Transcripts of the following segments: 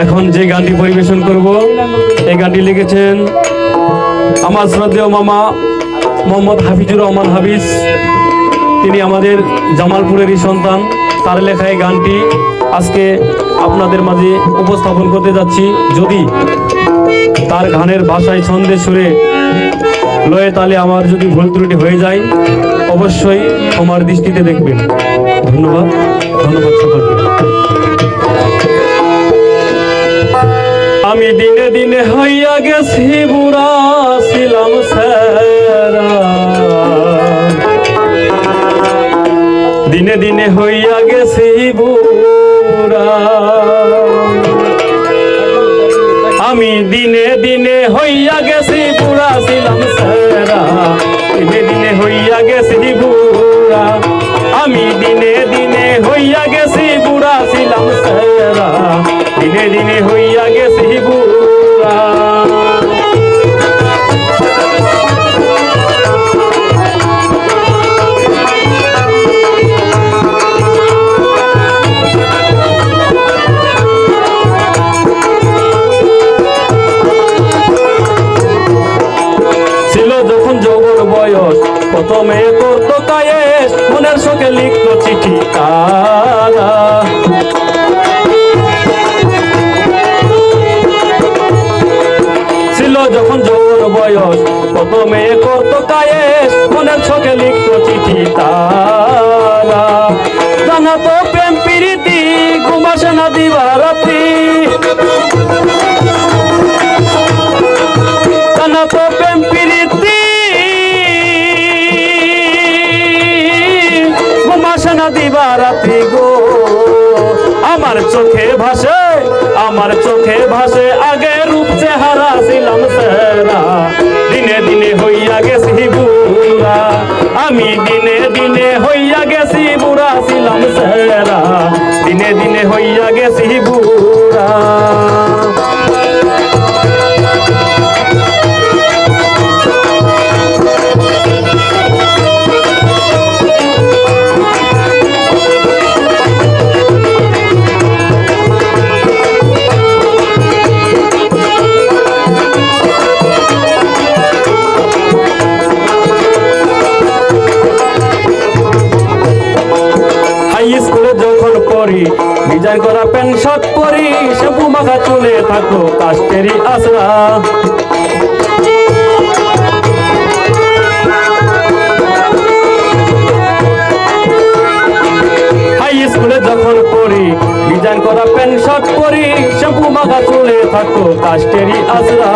এখন যে গানটি পরিবেশন করব এই গানটি লিখেছেন আমার শ্রদ্ধেয় মামা মোহাম্মদ হাফিজুর রহমান হাফিজ। তিনি আমাদের জামালপুরেরই সন্তান। তার লেখা এই গানটি আজকে আপনাদের মাঝে উপস্থাপন করতে যাচ্ছি। যদি তার গানের ভাষায় ছন্দে সুরে লয়ে তালে আমার যদি ভুল ত্রুটি হয়ে যায় অবশ্যই আমার দৃষ্টিতে দেখবেন। ধন্যবাদ, ধন্যবাদ সকলকে। আমি দিনে দিনে হইয়া গেছি বুড়া ছিলাম সেরা, দিনে দিনে হইয়া গেছি বুড়া। আমি দিনে দিনে হইয়া গেছি বুড়া ছিলাম সেরা, দিনে দিনে হইয়া গেছি বুড়া। আমি দিনে দিনে হইয়া গেছি বুড়া ছিলাম সেরা, দিনে দিনে হইয়া গেছি বুড়া। ছিল যখন যৌবন বয়স কত মেয়ে করতো কায়েস, মনের শোকে লিখতো চিঠি তারা। ছিল যখন যৌবন বয়স কত মেয়ে করতো কায়েস, মনের শোকে লিখতো চিঠি তারা। জানাতো প্রেম প্রীতি ঘুম আসে না দিবারাত্রি, জানাতো প্রেম প্রীতি ঘুম আসে না দিবারাত্রি গো। আমার চোখে ভাসে, আমার চোখে ভাসে আগে রূপ চেহারা ছিলাম সেরা, দিনে দিনে হইয়া গেছি বুড়া। আমি দিনে দিনে হইয়া গেছি বুড়া ছিলাম সেরা, দিনে দিনে হইয়া গেছি বুড়া। স্কুলে যখন পড়ি ডিজাইন করা প্যান্ট শার্ট পরি, শ্যাম্পু মাখা চুলে থাকতো কাস্টেরি আসরা। হাই স্কুলে যখন পড়ি ডিজাইন করা প্যান্ট শার্ট পরি, শ্যাম্পু মাখা চুলে থাকতো কাস্টেরি আসরা।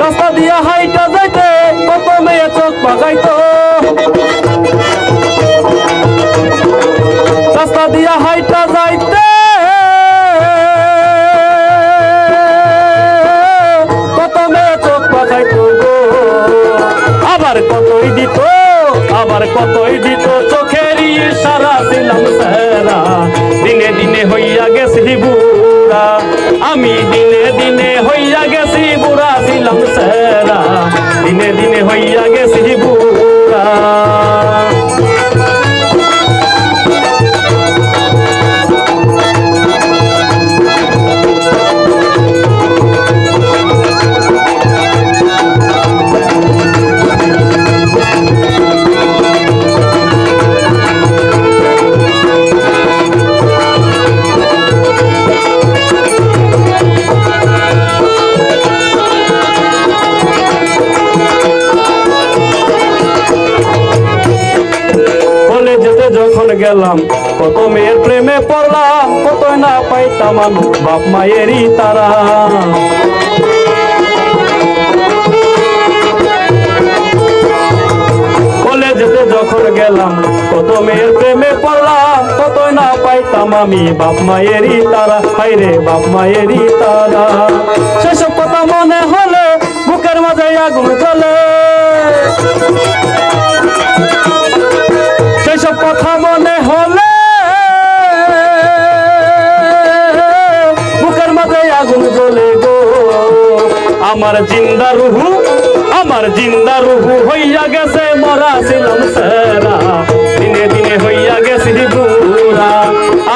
রাস্তা দিয়া হাইটা যাইতে কত মেয়ে চোখ পাকাইতো, রাস্তা দিয়া হাইটা যাইতে কত মেয়ে চোখ পাকাইতো গো। আবার কতই দিত, আবার কতই দিত চোখেরই ইশারা ছিলাম সেরা, দিনে দিনে হইয়া গেছি বুড়া। আমি দিনে দিনে হইয়া গেছি বুড়া ছিলাম সেরা, দিনে দিনে হইয়া গেছি বুড়া। যখন গেলাম কত মেয়ের প্রেমে পড়লাম, কত না পাইতাম আমি বাপ মায়েরই তারা। কলেজেতে যখন গেলাম কত মেয়ের প্রেমে পড়লাম, কত না পাইতাম আমি বাপ মায়েরই তারা। হাইরে বাপ মায়েরই তারা। সেসব কথা মনে হলে বুকের মাঝে আগুন জ্বলে, সেসব কথা মনে হলে বুকের মাঝে আগুন জ্বলে গো। আমার জিন্দা রুহু, আমার জিন্দা রুহু হইয়া গেছে মরা ছিলাম সেরা, দিনে দিনে হইয়া গেছি বুড়া।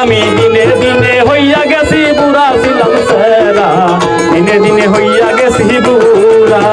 আমি দিনে দিনে হইয়া গেছি বুড়া ছিলাম সেরা দিনে দিনে হইয়া গেছি বুড়া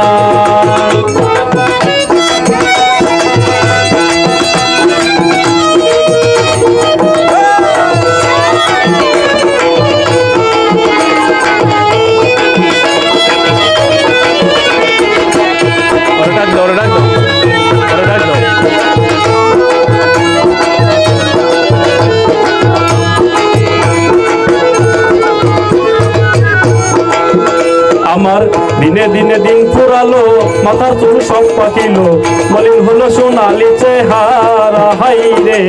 আমার দিনে দিনে দিন ফুরালো মাথার চুল সব পাকিলো মলিন হলো সোনালি চেহারা হাই রে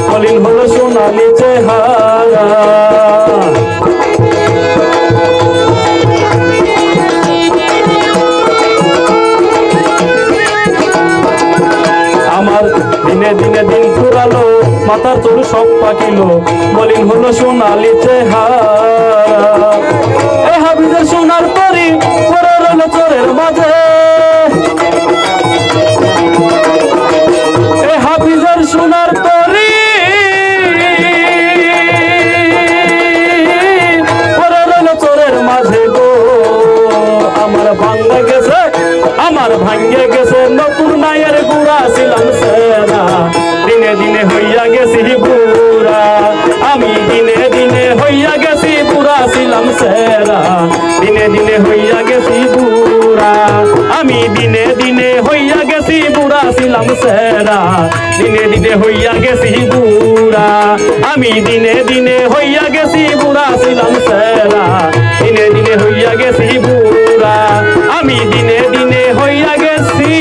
মলিন হলো সোনালি চেহারা আমার দিনে দিনে দিন ফুরালো মাথার চুল সব পাকিলো মলিন হলো সোনালি চেহারা হাবিজের সোনার তরি পরে রইল চোরের মাঝে হাবিজের সোনার তরি পরে রইল চোরের মাঝে গো আমার ভাঙ্গে গেছে নতুন নাইয়ের গুড়া ছিলাম সেরা দিনে দিনে হইয়া গেছি বুড়া আমি দিনে দিনে হইয়া গেছি বুড়া ছিলাম সেরা দিনে দিনে হইয়া গেছি বুড়া আমি দিনে দিনে হইয়া গেছি বুড়া ছিলাম সেরা দিনে দিনে হইয়া গেছি বুড়া আমি দিনে দিনে হইয়া গেছি বুড়া ছিলাম সেরা দিনে দিনে হইয়া গেছি বুড়া আমি দিনে দিনে হইয়া গেছি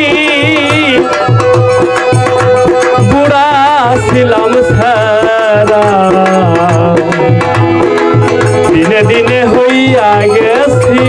বুড়া ছিলাম সেরা দিনে দিনে হইয়া গেছি